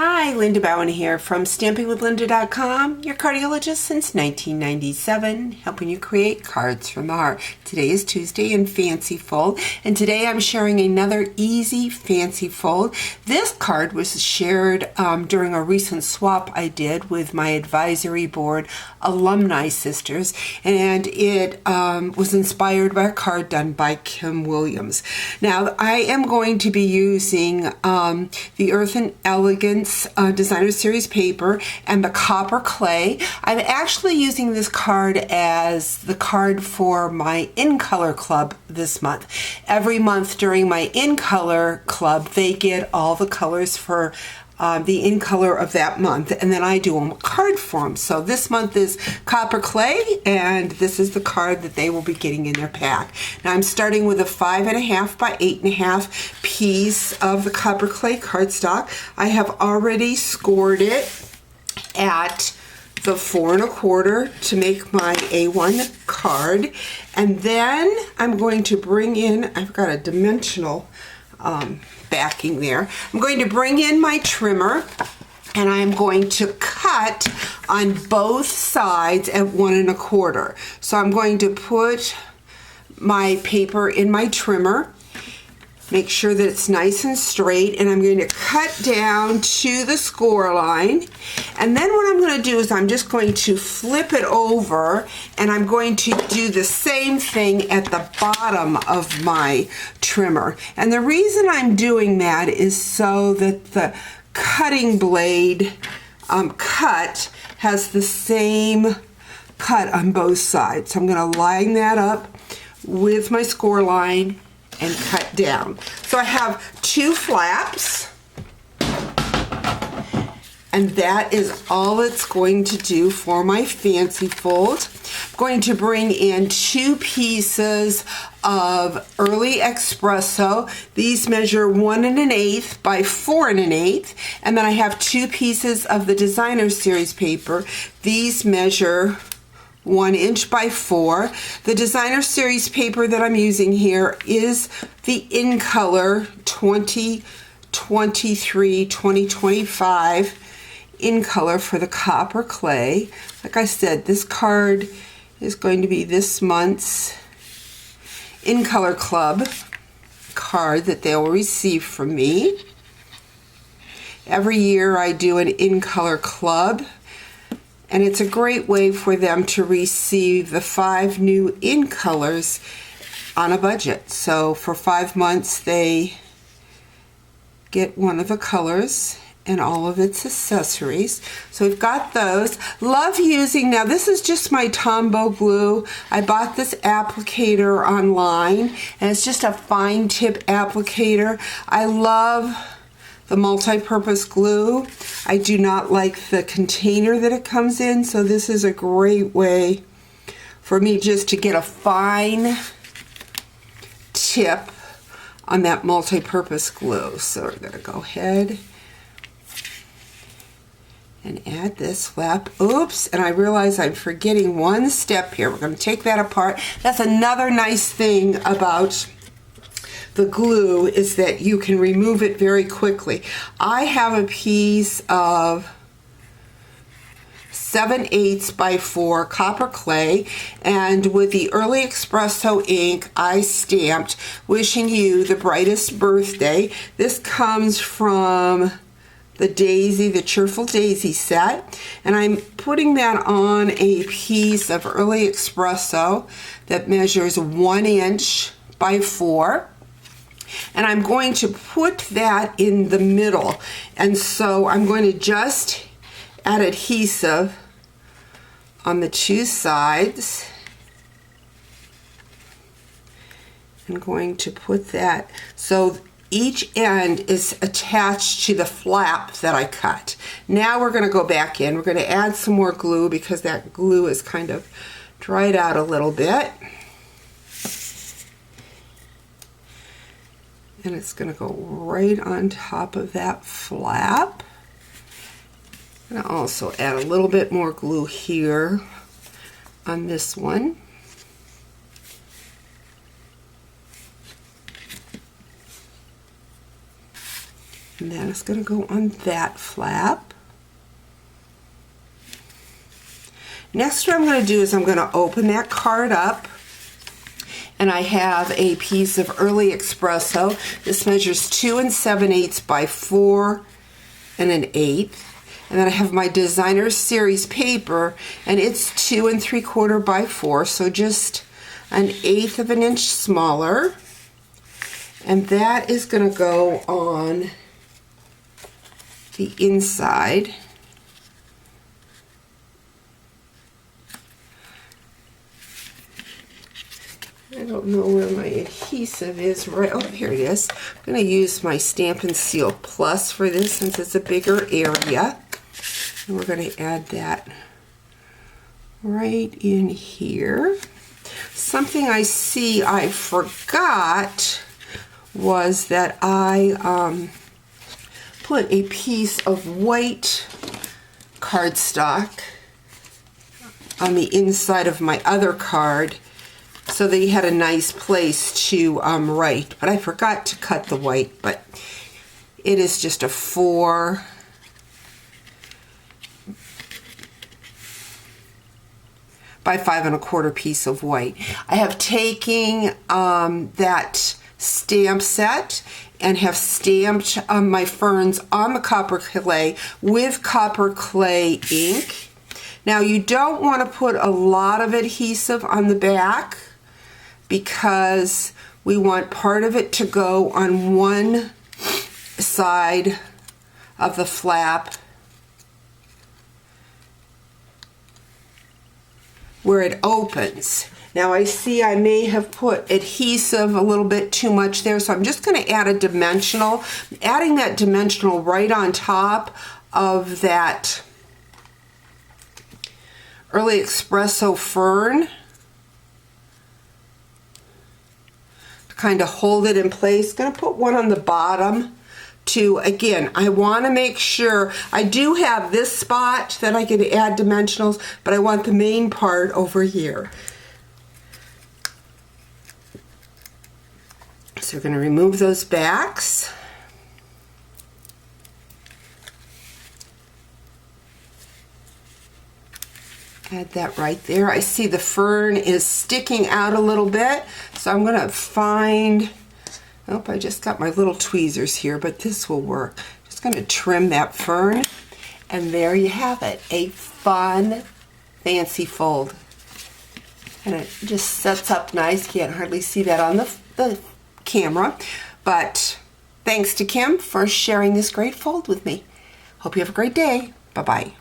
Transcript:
Hi, Linda Bowen here from StampingWithLinda.com, your cardiologist since 1997, helping you create cards from the heart. Today is Tuesday in Fancy Fold, and today I'm sharing another easy Fancy Fold. This card was shared during a recent swap I did with my advisory board alumni sisters, and it was inspired by a card done by Kim Williams. Now, I am going to be using the Earth and Elegance Designer Series paper and the copper clay. I'm actually using this card as the card for my In Color Club this month. Every month during my In Color Club, they get all the colors for the in color of that month, and then I do a card for them. So this month is copper clay, and this is the card that they will be getting in their pack. Now I'm starting with a 5.5 by 8.5 piece of the copper clay cardstock. I have already scored it at the 4 1/4 to make my A1 card, and then I'm going to bring in, I've got a dimensional backing there. I'm going to bring in my trimmer, and I'm going to cut on both sides at 1 1/4. So I'm going to put my paper in my trimmer, make sure that it's nice and straight, and I'm going to cut down to the score line. And then what I'm going to do is I'm just going to flip it over, and I'm going to do the same thing at the bottom of my trimmer. And the reason I'm doing that is so that the cutting blade cut has the same cut on both sides. So I'm going to line that up with my score line and cut down. So I have 2 flaps, and that is all it's going to do for my Fancy Fold. I'm going to bring in 2 pieces of Early Espresso. These measure 1 1/8 by 4 1/8, and then I have 2 pieces of the Designer Series paper. These measure 1 inch by 4. The Designer Series paper that I'm using here is the In Color 2023-2025 In Color for the copper clay. Like I said, this card is going to be this month's In Color Club card that they'll receive from me. Every year I do an In Color Club, and it's a great way for them to receive the 5 new In Colors on a budget. So for 5 months, they get one of the colors and all of its accessories. So we've got those. Love using, now this is just my Tombow glue. I bought this applicator online, and it's just a fine tip applicator. I love the multi-purpose glue. I do not like the container that it comes in, so this is a great way for me just to get a fine tip on that multi-purpose glue. So we're gonna go ahead and add this flap. Oops, and I realize I'm forgetting one step here. We're gonna take that apart. That's another nice thing about the glue, is that you can remove it very quickly. I have a piece of 7/8 by 4 copper clay, and with the Early Espresso ink, I stamped "Wishing you the brightest birthday." This comes from the Daisy, the Cheerful Daisy set, and I'm putting that on a piece of Early Espresso that measures 1 inch by 4. And I'm going to put that in the middle. And so I'm going to just add adhesive on the 2 sides. I'm going to put that so each end is attached to the flap that I cut. Now we're going to go back in. We're going to add some more glue because that glue is kind of dried out a little bit. And it's going to go right on top of that flap. I'm going to also add a little bit more glue here on this one. And that is going to go on that flap. Next, what I'm going to do is I'm going to open that card up. And I have a piece of Early Espresso. This measures 2 7/8 by 4 1/8. And then I have my Designer Series paper, and it's 2 3/4 by 4, so just 1/8 of an inch smaller. And that is going to go on the inside. I don't know where my adhesive is. Right, oh, here it is. I'm going to use my Stampin' Seal Plus for this since it's a bigger area. And we're going to add that right in here. Something I see I forgot was that I put a piece of white cardstock on the inside of my other card so that you had a nice place to write. But I forgot to cut the white, but it is just a 4 by 5 1/4 piece of white. I have taken that stamp set and have stamped my ferns on the copper clay with copper clay ink. Now you don't want to put a lot of adhesive on the back because we want part of it to go on one side of the flap where it opens. Now I see I may have put adhesive a little bit too much there, so I'm just going to add a dimensional. Adding that dimensional right on top of that Early Espresso fern to kind of hold it in place. Going to put one on the bottom too. Again, I want to make sure I do have this spot that I can add dimensionals, but I want the main part over here. So we're going to remove those backs. Add that right there. I see the fern is sticking out a little bit, so I'm going to find, oh, I just got my little tweezers here, but this will work. Just going to trim that fern, and there you have it, a fun fancy fold. And it just sets up nice. Can't hardly see that on the camera, but thanks to Kim for sharing this great fold with me. Hope you have a great day. Bye-bye.